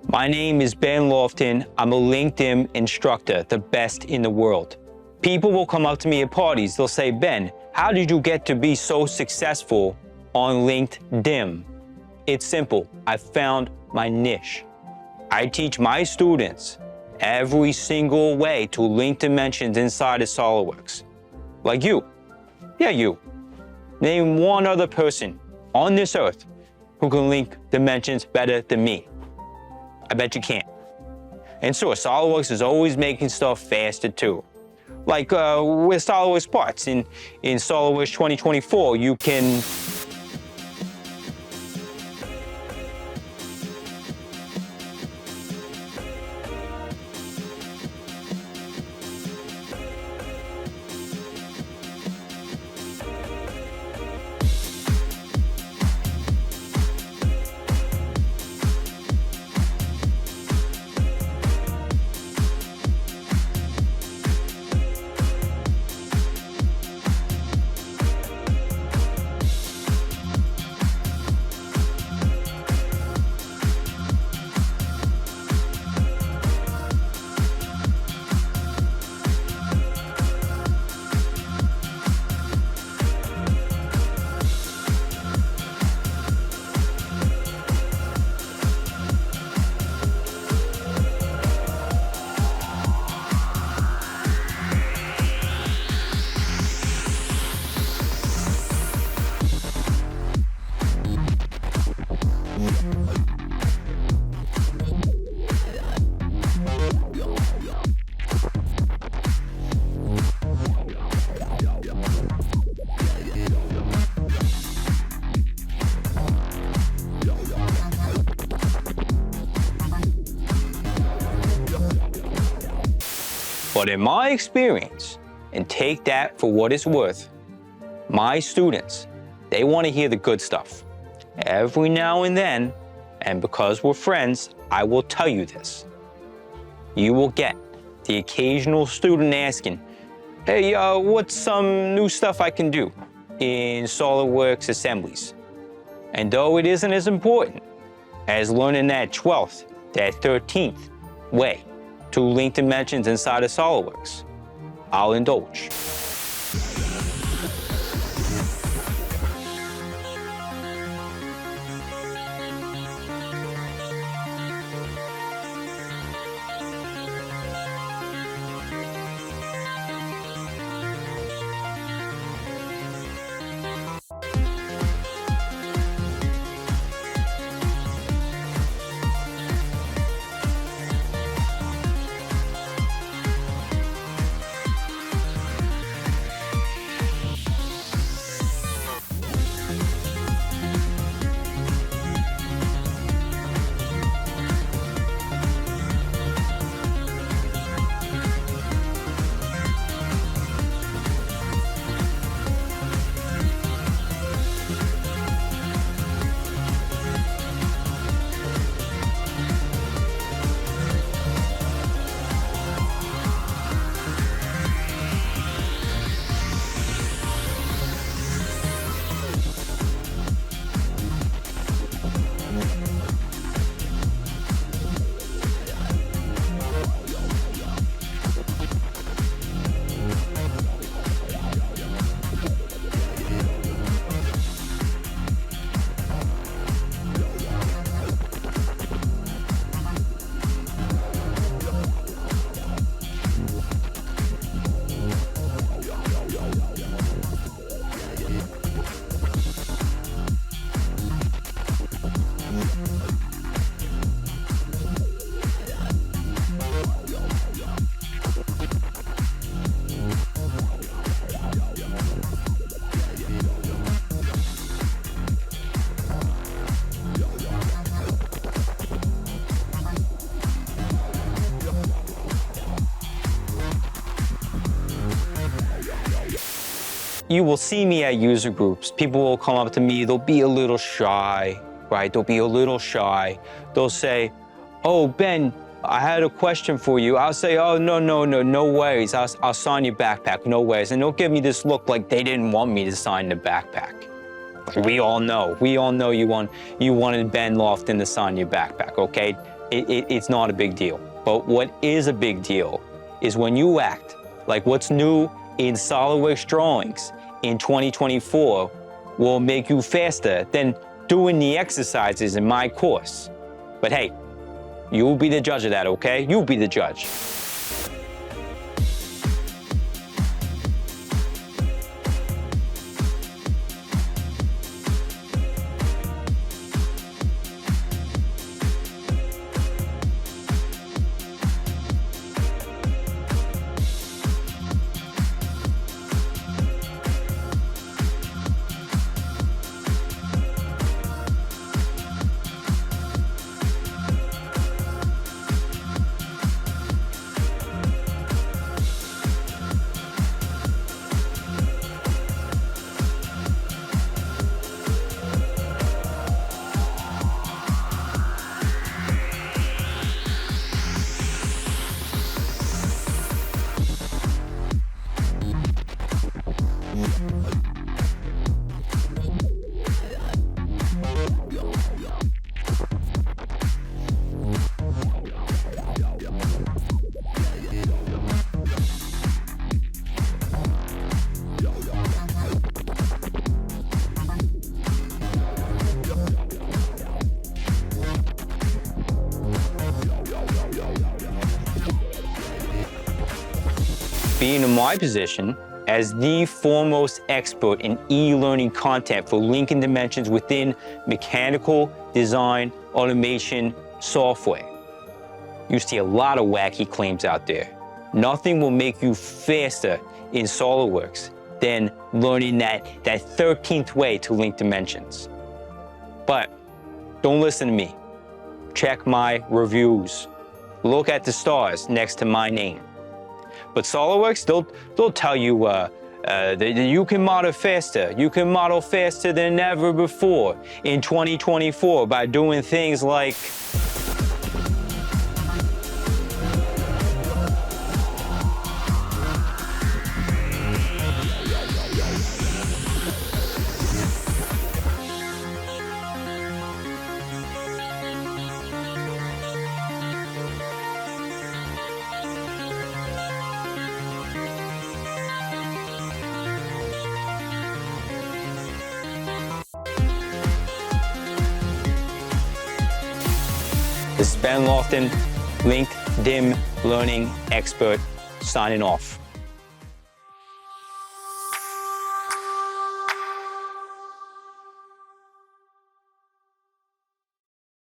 My name is Ben Lofton. I'm a LinkedIn instructor, the best in the world. People will come up to me at parties. They'll say, Ben, how did you get to be so successful on LinkedIn? It's simple. I found my niche. I teach my students every single way to link dimensions inside of SOLIDWORKS. Like you. Yeah, you. Name one other person on this earth who can link dimensions better than me. I bet you can't. And so SOLIDWORKS is always making stuff faster too. Like with SOLIDWORKS parts in SOLIDWORKS 2024, you can But in my experience, and take that for what it's worth, my students, they want to hear the good stuff. Every now and then, and because we're friends, I will tell you this. You will get the occasional student asking, hey, what's some new stuff I can do in SOLIDWORKS assemblies? And though it isn't as important as learning that 12th, that 13th way to link dimensions inside of SOLIDWORKS, I'll indulge. You will see me at user groups. People will come up to me, they'll be a little shy, right? They'll be a little shy. They'll say, oh, Ben, I had a question for you. I'll say, oh, no worries. I'll sign your backpack, no worries. And they'll give me this look like they didn't want me to sign the backpack. We all know you wanted Ben Lofton to sign your backpack, okay? it's not a big deal. But what is a big deal is when you act like what's new in SOLIDWORKS drawings in 2024 will make you faster than doing the exercises in my course. But hey, you'll be the judge of that, okay? You'll be the judge. Being in my position as the foremost expert in e-learning content for linking dimensions within mechanical design, automation, software. You see a lot of wacky claims out there. Nothing will make you faster in SOLIDWORKS than learning that 13th way to link dimensions. But don't listen to me. Check my reviews. Look at the stars next to my name. But SOLIDWORKS, they'll tell you that you can model faster. You can model faster than ever before in 2024 by doing things like This is Ben Lofton, LinkedIn Learning Expert, signing off.